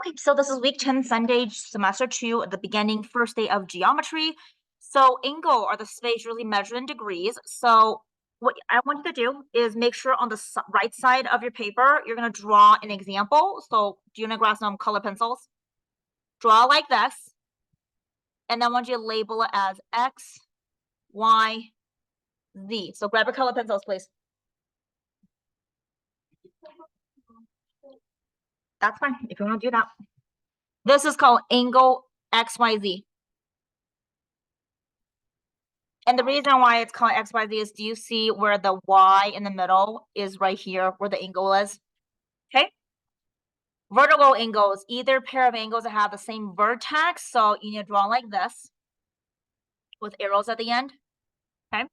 Okay, so this is week 10 Sunday, semester 2, at the beginning, first day of geometry. So angle are the space really measured in degrees. So what I want you to do is make sure on the right side of your paper, you're going to draw an example. So do you want to grab some color pencils? Draw like this. And then I want you to label it as X, Y, Z. So grab your color pencils, please. That's fine if you want to do that. This is called angle XYZ. And the reason why it's called XYZ is, do you see where the Y in the middle is right here, where the angle is? Okay. Vertical angles, either pair of angles that have the same vertex. So you need to draw like this with arrows at the end. Okay.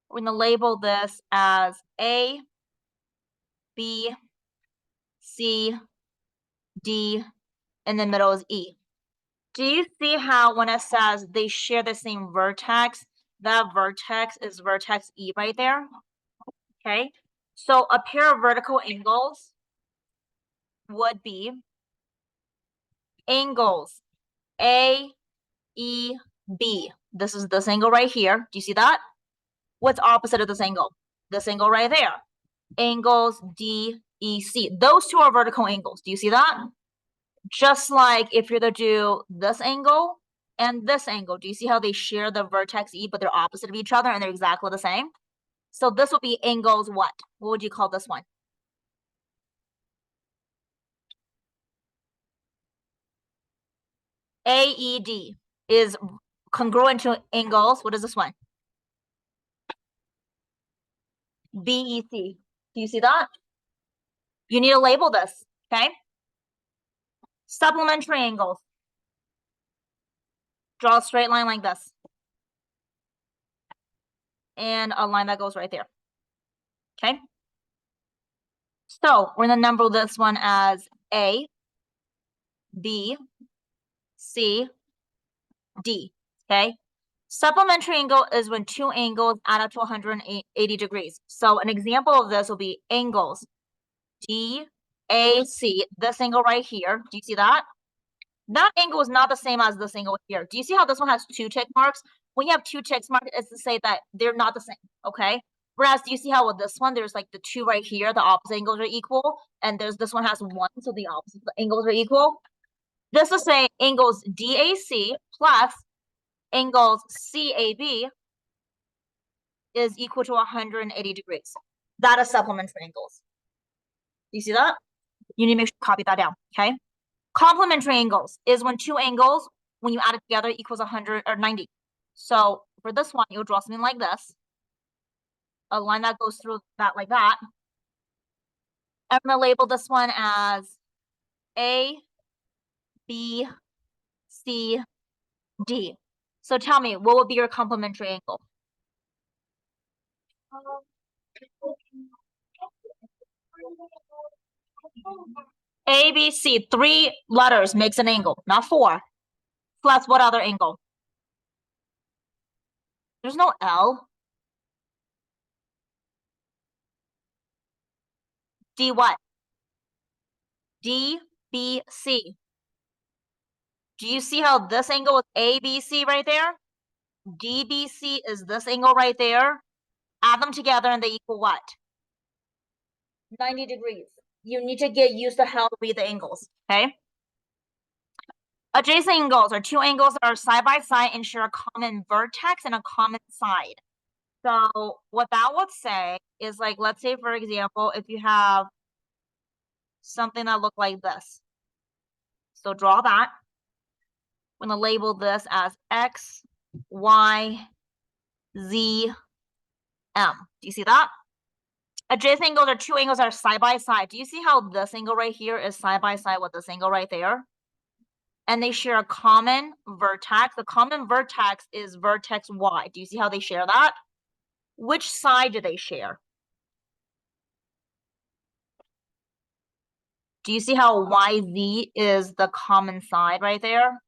We're going to label this as A, B, C, D, and the middle is E. Do you see how when it says they share the same vertex, that vertex is vertex E right there? Okay. So a pair of vertical angles would be angles A, E, B. This is this angle right here. Do you see that? What's opposite of this angle? This angle right there. Angles D, E, C. Those two are vertical angles. Do you see that? Just like if you're to do this angle and this angle. Do you see how they share the vertex E, but they're opposite of each other and they're exactly the same? So this would be angles what? What would you call this one? AED is congruent to angles. What is this one? BEC. Do you see that? You need to label this, okay? Supplementary angles. Draw a straight line like this. And a line that goes right there. Okay? So we're going to number this one as A, B, C, D. Okay? Supplementary angle is when two angles add up to 180 degrees. So an example of this will be angles D, A, C. This angle right here. Do you see that? That angle is not the same as this angle here. Do you see how this one has two tick marks? When you have two tick marks, it's to say that they're not the same, okay? Whereas, do you see how with this one, there's like the two right here, the opposite angles are equal, and there's this one has one, so the opposite angles are equal. This will say angles DAC plus angles CAB is equal to 180 degrees. That is supplementary angles. Do you see that? You need to make sure you copy that down, okay? Complementary angles is when two angles, when you add it together, equals 100 or 90. So for this one, you'll draw something like this. A line that goes through that like that. I'm going to label this one as A, B, C, D. So tell me, what would be your complementary angle? A, B, C, 3 letters makes an angle, not 4. Plus what other angle? There's no L. D what? D, B, C. Do you see how this angle is ABC right there? DBC is this angle right there. Add them together and they equal what? 90 degrees. You need to get used to how to read the angles, okay? Adjacent angles are two angles that are side by side and share a common vertex and a common side. So what that would say is, like, let's say, for example, if you have something that look like this. So draw that. I'm going to label this as X, Y, Z, M. Do you see that? Adjacent angles are two angles that are side by side. Do you see how this angle right here is side by side with this angle right there? And they share a common vertex. The common vertex is vertex Y. Do you see how they share that? Which side do they share? Do you see how YZ is the common side right there?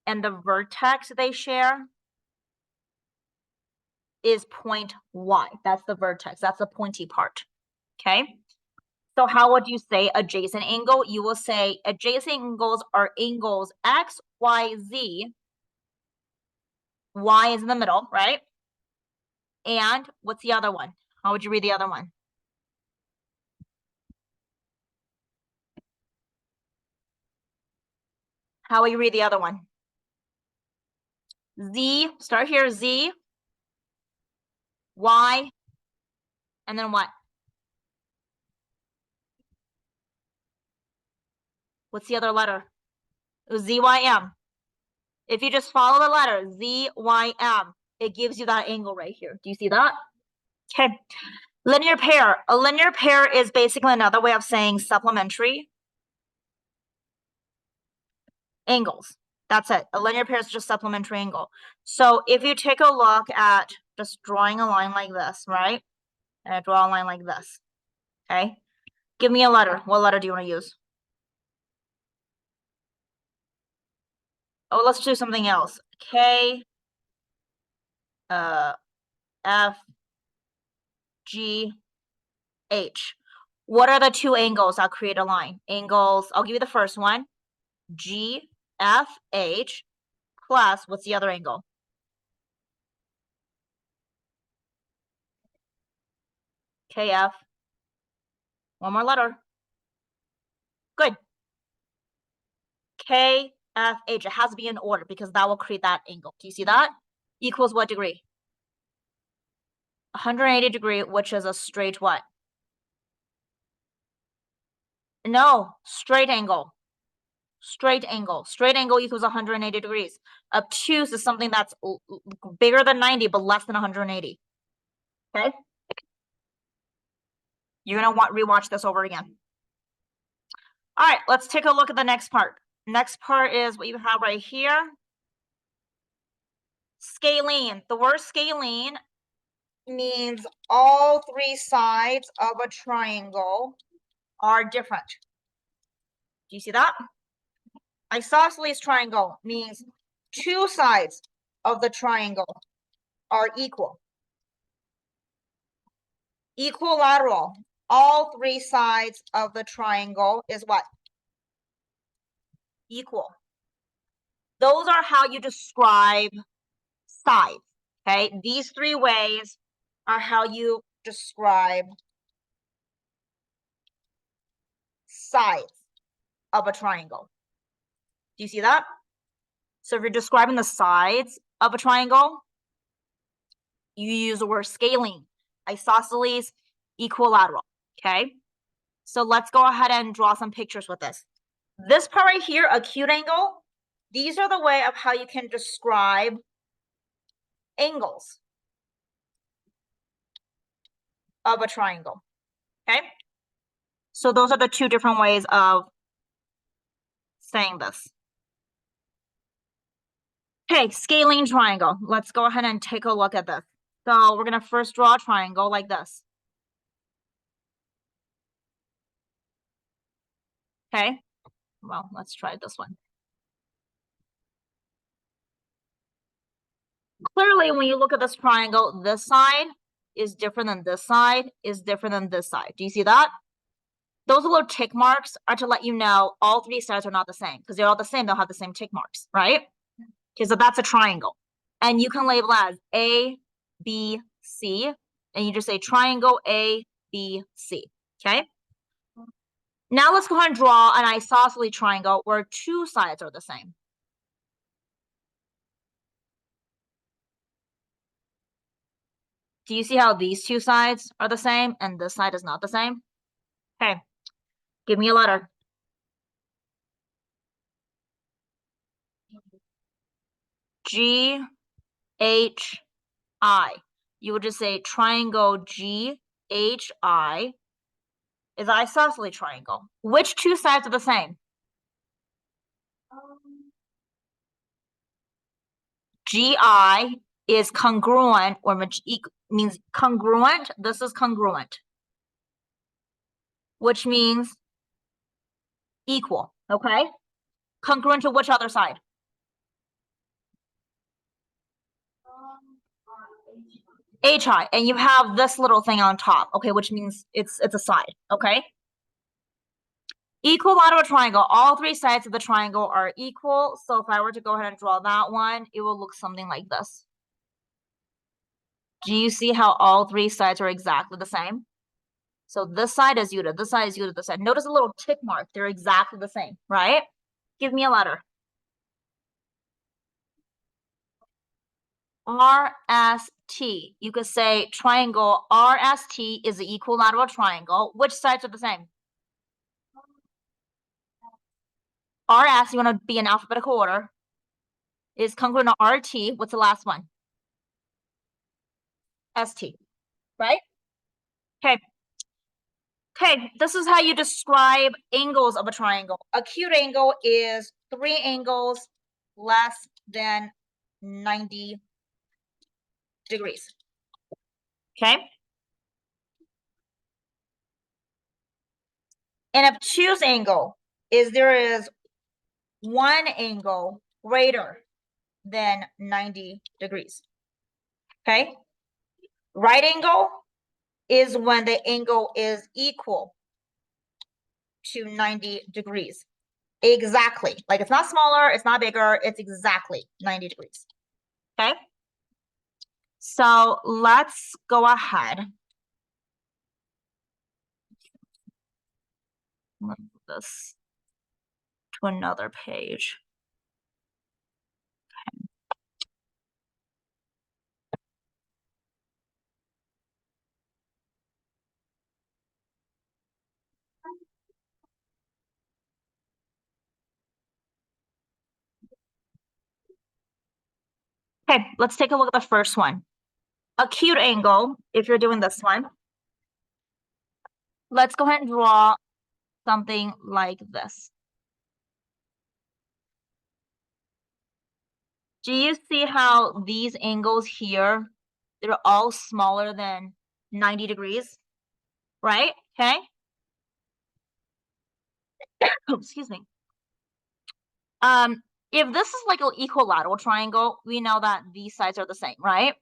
And the vertex they share is point Y. That's the vertex. That's the pointy part. Okay? So how would you say adjacent angle? You will say adjacent angles are angles X, Y, Z. Y is in the middle, right? And what's the other one? How would you read the other one? How will you read the other one? Z, start here, Z, Y, and then what? What's the other letter? It was ZYM. If you just follow the letter ZYM, it gives you that angle right here. Do you see that? Okay. Linear pair. A linear pair is basically another way of saying supplementary angles. That's it. A linear pair is just supplementary angle. So if you take a look at just drawing a line like this, right? And I draw a line like this. Okay. Give me a letter. What letter do you want to use? Oh, let's do something else. K, F, G, H. What are the two angles that create a line? Angles, I'll give you the first one. G, F, H, plus, what's the other angle? K, F. One more letter. Good. K, F, H. It has to be in order because that will create that angle. Do you see that? Equals what degree? 180 degree, which is a straight what? No, straight angle. Straight angle. Straight angle equals 180 degrees. Obtuse is something that's bigger than 90 but less than 180. Okay? You're gonna rewatch this over again. All right, let's take a look at the next part. Next part is what you have right here. Scalene. The word scalene means all three sides of a triangle are different. Do you see that? Isosceles triangle means two sides of the triangle are equal. Equilateral, all three sides of the triangle is what? Equal. Those are how you describe sides, okay? These three ways are how you describe sides of a triangle. Do you see that? So if you're describing the sides of a triangle, you use the word scalene, isosceles, equilateral, okay? So let's go ahead and draw some pictures with this. This part right here, acute angle, these are the way of how you can describe angles of a triangle, okay? So those are the two different ways of saying this. Okay, scalene triangle. Let's go ahead and take a look at this. So we're gonna first draw a triangle like this. Okay, well, let's try this one. Clearly, when you look at this triangle, this side is different than this side, is different than this side. Do you see that? Those little tick marks are to let you know all three sides are not the same. Because they're all the same, they'll have the same tick marks, right? Okay, so that's a triangle. And you can label as A, B, C. And you just say triangle A, B, C, okay? Now let's go ahead and draw an isosceles triangle where two sides are the same. Do you see how these two sides are the same and this side is not the same? Okay, give me a letter. G, H, I. You would just say triangle G, H, I is an isosceles triangle. Which two sides are the same? GI is congruent, or means congruent. This is congruent, which means equal, okay? Congruent to which other side? HI, and you have this little thing on top, okay, which means it's a side, okay? Equilateral triangle. All three sides of the triangle are equal. So if I were to go ahead and draw that one, it will look something like this. Do you see how all three sides are exactly the same? So this side is unit, this side is unit, this side. Notice a little tick mark. They're exactly the same, right? Give me a letter. RST. You could say triangle RST is the equilateral triangle. Which sides are the same? RS, you want to be in alphabetical order, is congruent to RT. What's the last one? ST, right? Okay. Okay, this is how you describe angles of a triangle. Acute angle is 3 angles less than 90 degrees. Okay? An obtuse angle is there is one angle greater than 90 degrees. Okay? Right angle is when the angle is equal to 90 degrees. Exactly. Like it's not smaller, it's not bigger, it's exactly 90 degrees. Okay? So let's go ahead. Let's move this to another page. Okay, let's take a look at the first one. Acute angle, if you're doing this one. Let's go ahead and draw something like this. Do you see how these angles here, they're all smaller than 90 degrees, right? Okay. Oh, excuse me. If this is like an equilateral triangle, we know that these sides are the same, right?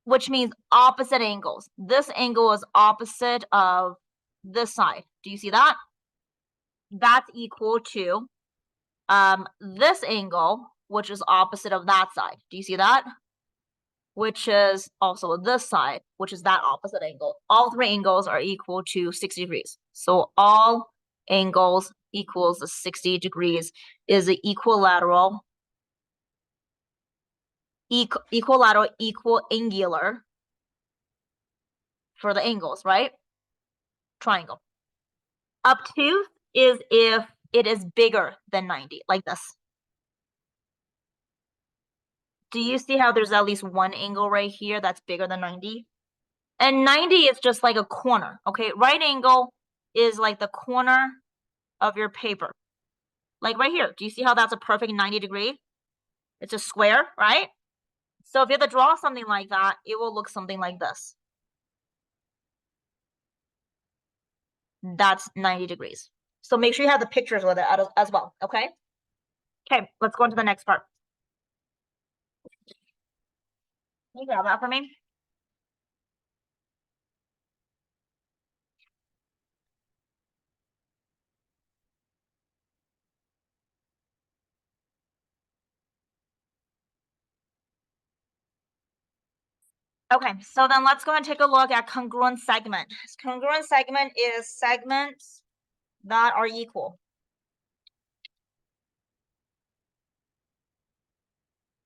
Which means opposite angles. This angle is opposite of this side. Do you see that? That's equal to this angle, which is opposite of that side. Do you see that? Which is also this side, which is that opposite angle. All three angles are equal to 60 degrees. So all angles equals the 60 degrees is an equilateral, equal angular for the angles, right? Triangle. Obtuse is if it is bigger than 90, like this. Do you see how there's at least one angle right here that's bigger than 90? And 90 is just like a corner, okay? Right angle is like the corner of your paper. Like right here. Do you see how that's a perfect 90 degree? It's a square, right? So if you have to draw something like that, it will look something like this. That's 90 degrees. So make sure you have the pictures with it as well, okay? Okay, let's go on to the next part. Can you grab that for me? Okay, so then let's go ahead and take a look at congruent segment. Congruent segment is segments that are equal.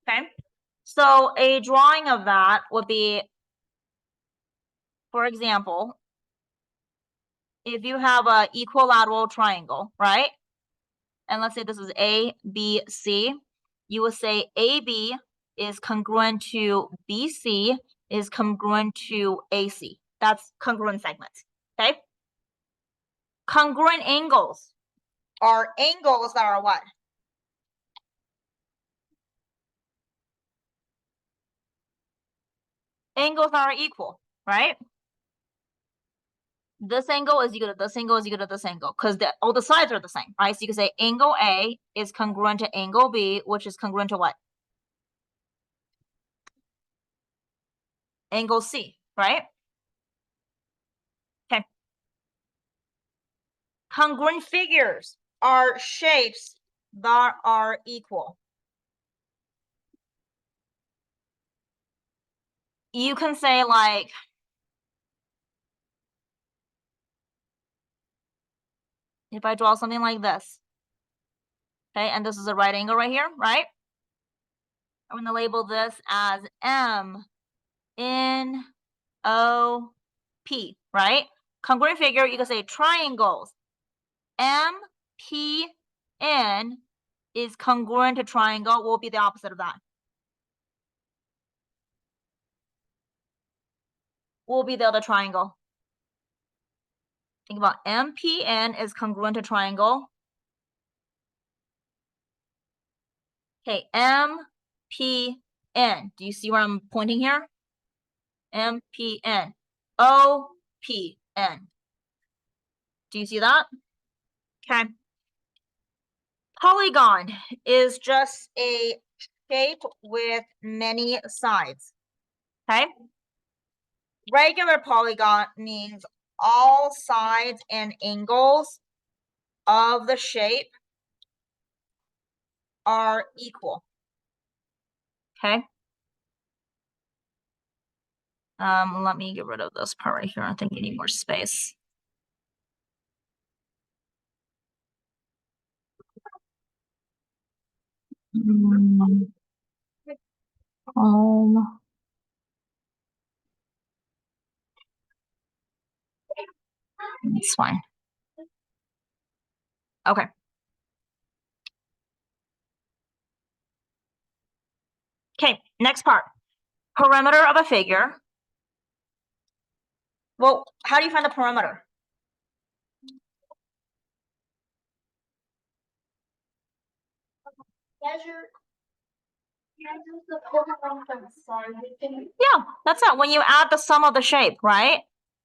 Okay, so a drawing of that would be, for example, if you have an equilateral triangle, right? And let's say this is A, B, C, you would say AB is congruent to BC is congruent to AC. That's congruent segments, okay? Congruent angles are angles that are what? Angles that are equal, right? This angle is equal to this angle is equal to this angle because all the sides are the same, right? So you can say angle A is congruent to angle B, which is congruent to what? Angle C, right? Okay. Congruent figures are shapes that are equal. You can say like, if I draw something like this, okay, and this is a right angle right here, right? I'm going to label this as M N O P, right? Congruent figure, you can say triangles. M P N is congruent to triangle. What will be the opposite of that? What will be the other triangle? Think about MPN is congruent to triangle. Okay, MPN. Do you see where I'm pointing here? MPN. OPN. Do you see that? Okay. Polygon is just a shape with many sides. Okay. Regular polygon means all sides and angles of the shape are equal. Okay. Let me get rid of this part right here. I think you need more space. It's fine. Okay. Okay, next part. Perimeter of a figure. Well, how do you find the perimeter? Yeah, that's it. When you add the sum of the shape, right?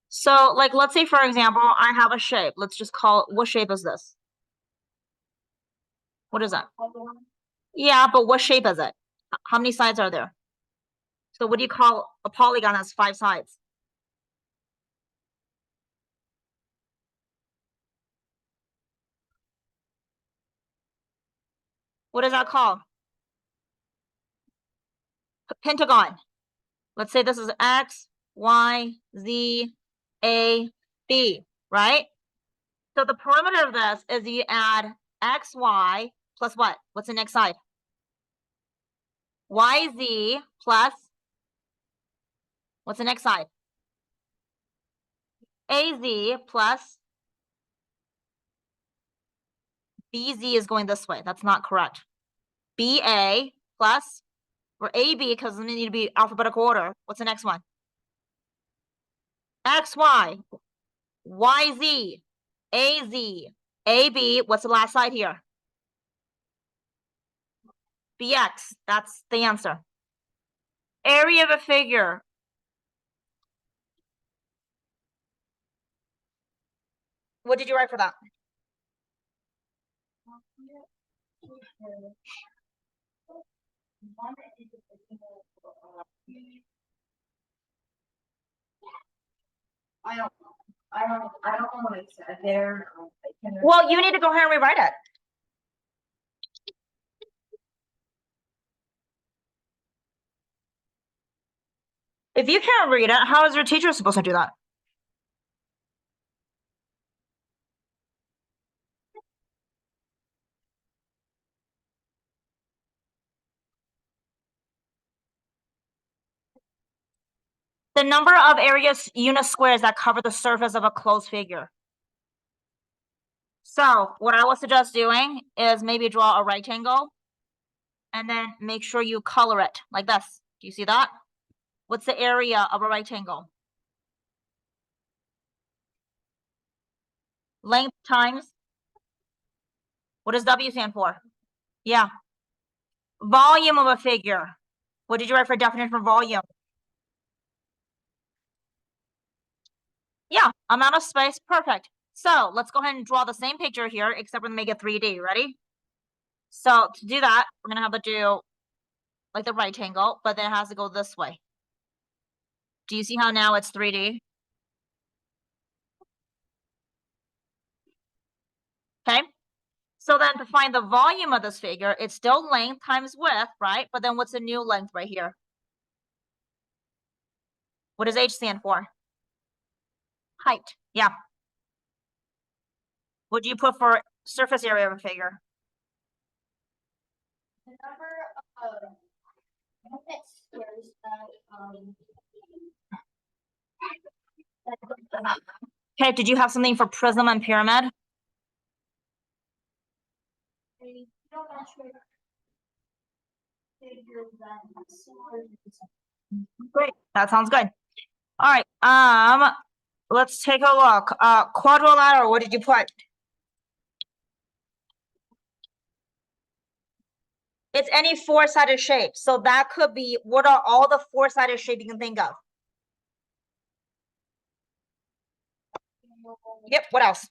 So, like, let's say, for example, I have a shape. Let's just call it, what shape is this? What is that? Yeah, but what shape is it? How many sides are there? So what do you call a polygon that has 5 sides? What is that called? Pentagon. Let's say this is X, Y, Z, A, B, right? So the perimeter of this is you add X, Y plus what? What's the next side? Y, Z plus, what's the next side? A, Z plus B, Z is going this way. That's not correct. B, A plus, or A, B, because they need to be alphabetical order. What's the next one? X, Y, Y, Z, A, Z, A, B. What's the last side here? BX. That's the answer. Area of a figure. What did you write for that? I don't know what it said there. Well, you need to go ahead and rewrite it. If you can't read it, how is your teacher supposed to do that? The number of areas unit squares that cover the surface of a closed figure. So what I would suggest doing is maybe draw a rectangle and then make sure you color it like this. Do you see that? What's the area of a rectangle? Length times. What does W stand for? Yeah. Volume of a figure. What did you write for definition for volume? Yeah, amount of space, perfect. So let's go ahead and draw the same picture here, except we're gonna make it 3D, ready? So to do that, we're gonna have to do like the rectangle, but then it has to go this way. Do you see how now it's 3D? So then to find the volume of this figure, it's still length times width, right? But then what's the new length right here? What does H stand for? Height. Yeah. What do you put for surface area of a figure? The number of squares that Okay, did you have something for prism and pyramid? Great, that sounds good. All right, let's take a look. Quadrilateral, what did you put? It's any four-sided shape. So that could be, what are all the four-sided shape you can think of? Yep, what else?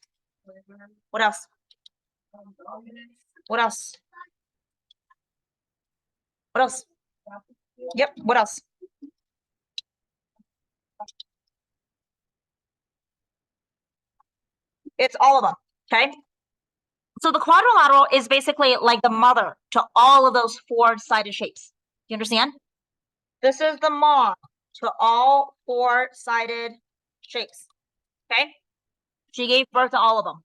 What else? What else? What else? Yep, what else? It's all of them, okay? So the quadrilateral is basically like the mother to all of those four-sided shapes. You understand? This is the mom to all four-sided shapes, okay? She gave birth to all of them.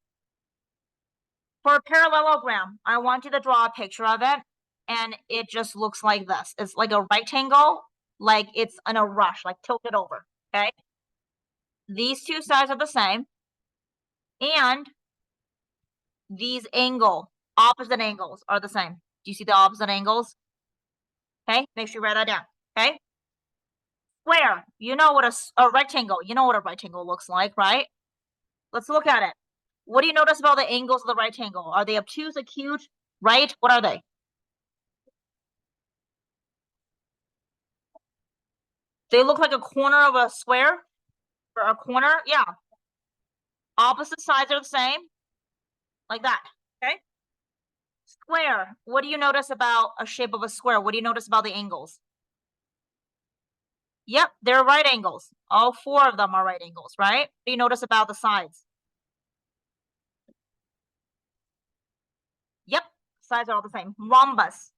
For a parallelogram, I want you to draw a picture of it, and it just looks like this. It's like a rectangle, like it's in a rush, like tilted over, okay? These two sides are the same, and these opposite angles are the same. Do you see the opposite angles? Okay, make sure you write that down, okay? Square, you know what a rectangle, you know what a rectangle looks like, right? Let's look at it. What do you notice about the angles of the rectangle? Are they obtuse, acute, right? What are they? They look like a corner of a square or a corner, yeah. Opposite sides are the same, like that, okay? Square, what do you notice about a shape of a square? What do you notice about the angles? Yep, they're right angles. All four of them are right angles, right? What do you notice about the sides? Yep, sides are all the same. Rhombus.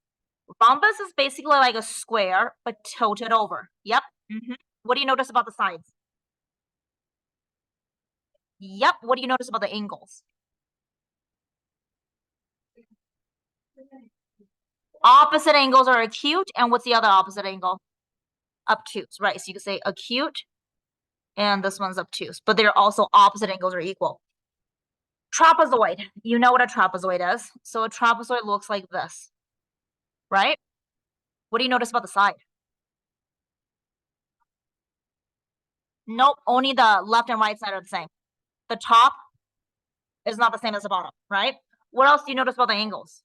Rhombus is basically like a square, but tilted over. Yep. What do you notice about the sides? Yep. What do you notice about the angles? Opposite angles are acute, and what's the other opposite angle? Obtuse, right? So you can say acute, and this one's obtuse, but they're also opposite angles are equal. Trapezoid. You know what a trapezoid is. So a trapezoid looks like this, right? What do you notice about the side? Nope, only the left and right side are the same. The top is not the same as the bottom, right? What else do you notice about the angles?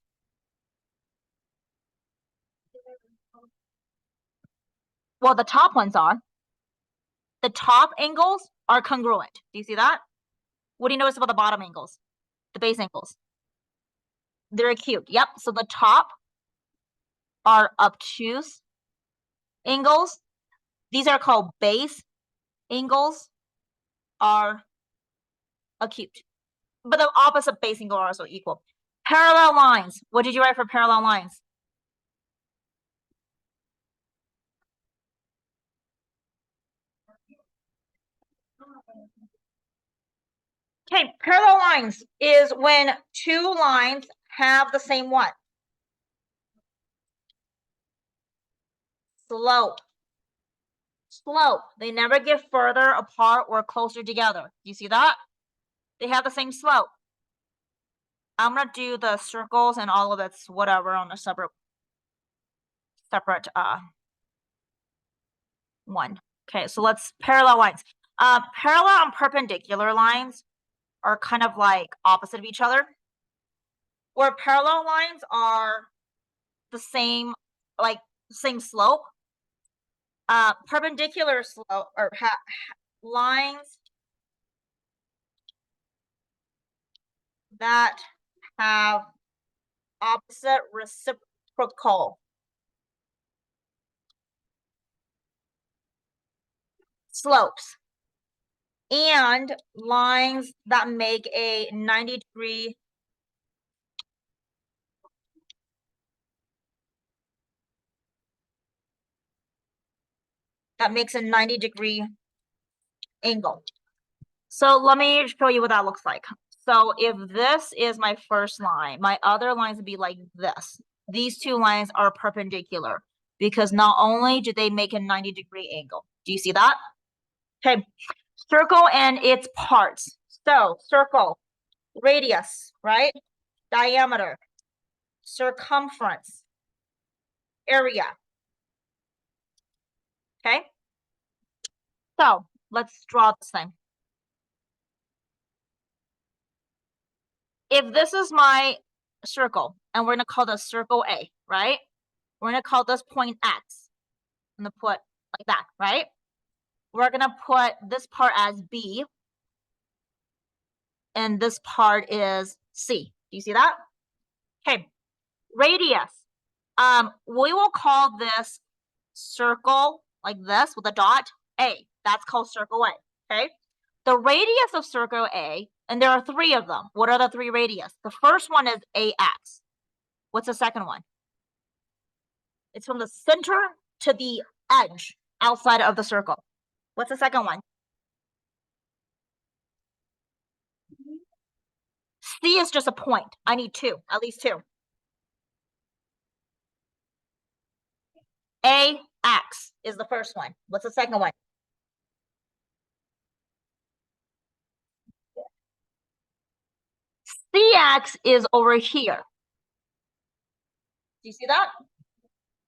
Well, the top ones are. The top angles are congruent. Do you see that? What do you notice about the bottom angles? The base angles? They're acute. Yep. So the top are obtuse angles. These are called base angles are acute. But the opposite base angle are also equal. Parallel lines. What did you write for parallel lines? Okay, parallel lines is when two lines have the same what? Slope. Slope. They never get further apart or closer together. You see that? They have the same slope. I'm gonna do the circles and all of it's whatever on a separate one. Okay, so let's parallel lines. Parallel and perpendicular lines are kind of like opposite of each other. Where parallel lines are the same, like same slope. Perpendicular slope or lines that have opposite reciprocal slopes and lines that make a 90-degree that makes a 90-degree angle. So let me show you what that looks like. So if this is my first line, my other lines would be like this. These two lines are perpendicular because not only do they make a 90-degree angle. Do you see that? Okay, circle and its parts. So circle, radius, right? Diameter, circumference, area. Okay, so let's draw this thing. If this is my circle, and we're gonna call this circle A, right? We're gonna call this point X. I'm gonna put like that, right? We're gonna put this part as B, and this part is C. Do you see that? Okay, radius. We will call this circle like this with a dot A. That's called circle A, okay? The radius of circle A, and there are three of them. What are the three radius? The first one is AX. What's the second one? It's from the center to the edge outside of the circle. What's the second one? C is just a point. I need two, at least two. AX is the first one. What's the second one? CX is over here. Do you see that?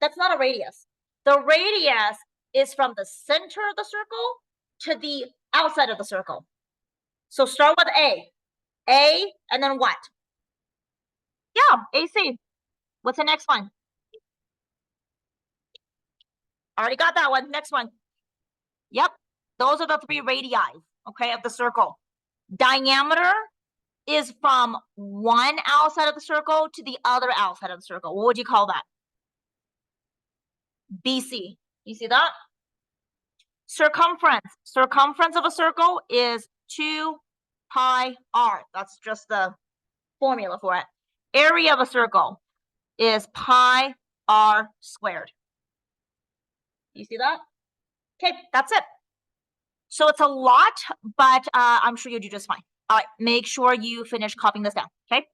That's not a radius. The radius is from the center of the circle to the outside of the circle. So start with A. A, and then what? Yeah, AC. What's the next one? Already got that one. Next one. Yep. Those are the three radii, okay, of the circle. Diameter is from one outside of the circle to the other outside of the circle. What would you call that? BC. You see that? Circumference. Circumference of a circle is 2 pi r. That's just the formula for it. Area of a circle is pi r squared. You see that? Okay, that's it. So it's a lot, but I'm sure you'll do just fine. All right, make sure you finish copying this down, okay?